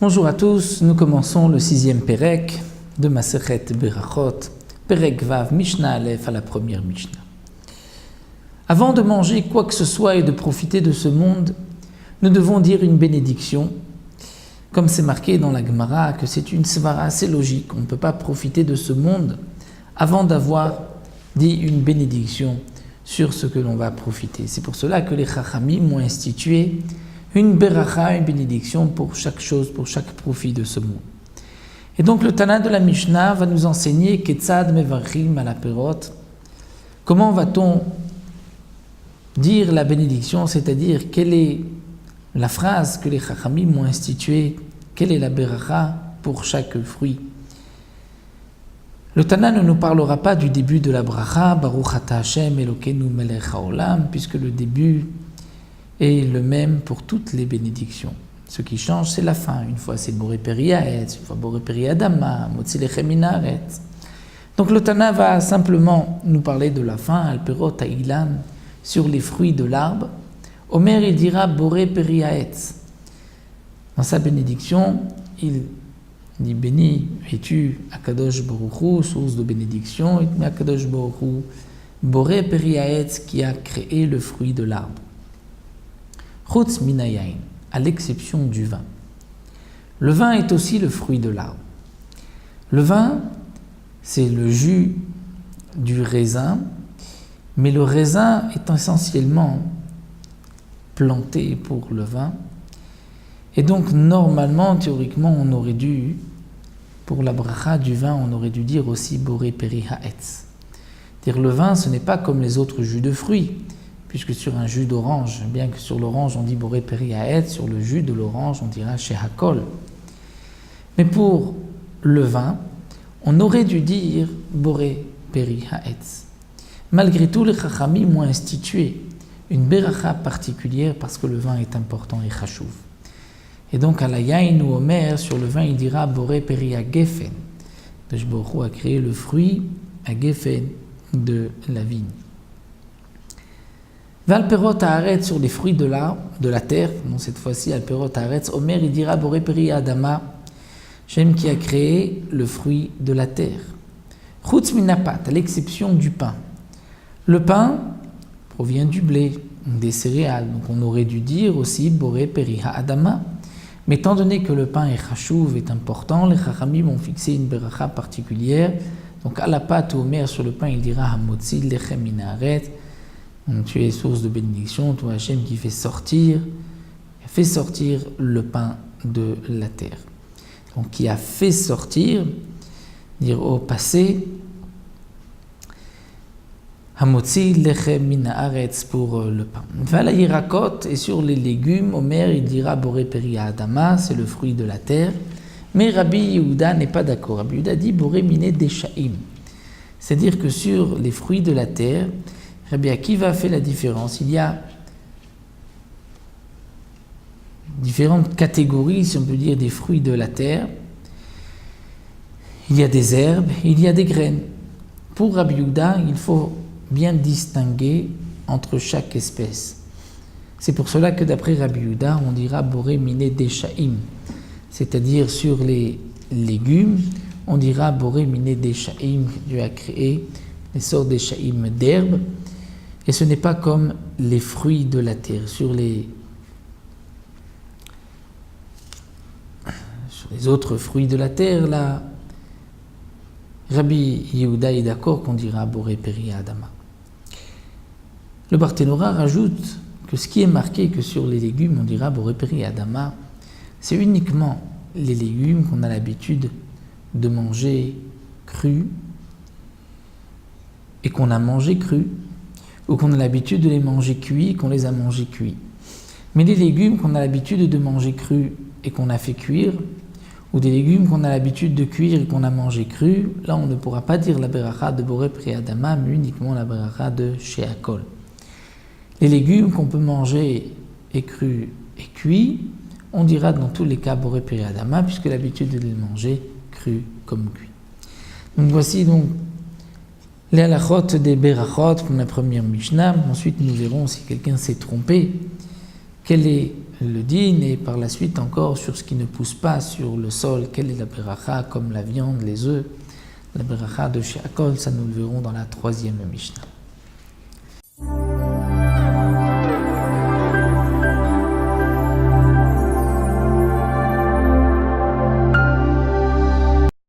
Bonjour à tous, nous commençons le 6e Pérec de Masechet Berachot, Pérec Vav Mishnah Aleph à la première Mishnah. Avant de manger quoi que ce soit et de profiter de ce monde, nous devons dire une bénédiction. Comme c'est marqué dans la Gemara que c'est une svara assez logique, on ne peut pas profiter de ce monde avant d'avoir dit une bénédiction sur ce que l'on va profiter. C'est pour cela que les Chachamim ont institué une beracha, une bénédiction pour chaque chose, pour chaque profit de ce monde. Et donc le Tana de la Mishnah va nous enseigner Ketzad mevarchim ala perot. Comment va-t-on dire la bénédiction, c'est-à-dire quelle est la phrase que les Chachamim ont instituée, quelle est la beracha pour chaque fruit. Le Tana ne nous parlera pas du début de la bracha, Baruch ata Hashem Elokeinu melech haolam, puisque le début est le même pour toutes les bénédictions. Ce qui change, c'est la fin. Une fois, c'est Boré Peri Haetz, une fois Boré Peri Adama, Motzi lechem min haaretz. Donc le Tana va simplement nous parler de la fin, Al perot ha'ilan, sur les fruits de l'arbre. Omer, il dira Boré Peri Haetz. Dans sa bénédiction, il dit béni es-tu Akadosh Baruch Hu, source de bénédiction, et Akadosh Baruch Hu, Boré Peri Haetz, qui a créé le fruit de l'arbre. Chutz minayain, à l'exception du vin. Le vin est aussi le fruit de l'arbre. Le vin, c'est le jus du raisin, mais le raisin est essentiellement planté pour le vin. Et donc, normalement, théoriquement, on aurait dû, pour la bracha du vin, on aurait dû dire aussi Boré Peri Haetz. Dire le vin, ce n'est pas comme les autres jus de fruits, puisque sur un jus d'orange, bien que sur l'orange on dit Boré Peri Haetz, sur le jus de l'orange on dira Shehakol. Mais pour le vin, on aurait dû dire Boré Peri Haetz. Malgré tout, les Chachamim ont institué une beracha particulière parce que le vin est important et chachouv. Et donc à la yain ou Omer, sur le vin il dira Boré Peri Hagefen. Akadosh Baruch Hu a créé le fruit Hagefen de la vigne. Val perot haaretz, sur les fruits de la terre, non cette fois-ci, al perot haaretz, Omer il dira Boré Peri Adama, Shem qui a créé le fruit de la terre. Chutz minapat, à l'exception du pain. Le pain provient du blé, des céréales, donc on aurait dû dire aussi Boré Peri Adama. Mais étant donné que le pain est chachouv, est important, les Chachamim ont fixé une beracha particulière. Donc à la pâte ou Omer sur le pain il dira Hamotzi lechem min haaretz. Tu es source de bénédiction, toi Hachem qui fait sortir le pain de la terre. Donc qui a fait sortir, dire au passé, Hamotzi lechem min haaretz pour le pain. Vala yirakot, et sur les légumes, Omer il dira Boré Peri Adama, c'est le fruit de la terre. Mais Rabbi Yehuda n'est pas d'accord. Rabbi Yehuda dit Boré miné deshaim. C'est-à-dire que sur les fruits de la terre, Rabbi Akiva fait la différence. Il y a différentes catégories, si on peut dire, des fruits de la terre. Il y a des herbes, il y a des graines. Pour Rabbi Yehuda, il faut bien distinguer entre chaque espèce. C'est pour cela que d'après Rabbi Yehuda, on dira Boré miné deshaim. C'est-à-dire sur les légumes, on dira Boré miné deshaim, Dieu a créé les sortes deshaim d'herbes. Et ce n'est pas comme les fruits de la terre. Sur les autres fruits de la terre, là, Rabbi Yehuda est d'accord qu'on dira Boré Peri Adama. Le Barthénora rajoute que ce qui est marqué que sur les légumes, on dira Boré Peri Adama, c'est uniquement les légumes qu'on a l'habitude de manger crus et qu'on a mangé crus, ou qu'on a l'habitude de les manger cuits et qu'on les a mangés cuits. Mais les légumes qu'on a l'habitude de manger crus et qu'on a fait cuire, ou des légumes qu'on a l'habitude de cuire et qu'on a mangé crus, là on ne pourra pas dire la beracha de Boré Peri Adama, mais uniquement la beracha de Shehakol. Les légumes qu'on peut manger et crus et cuits, on dira dans tous les cas Boré Peri Adama, puisque l'habitude de les manger crus comme cuits. Donc voici donc les halachot des berachot pour la première Mishnah. Ensuite, nous verrons si quelqu'un s'est trompé, quelle est le dîn, et par la suite encore sur ce qui ne pousse pas sur le sol, quelle est la beracha, comme la viande, les œufs. La beracha de Sheakol, ça nous le verrons dans la 3e Mishnah.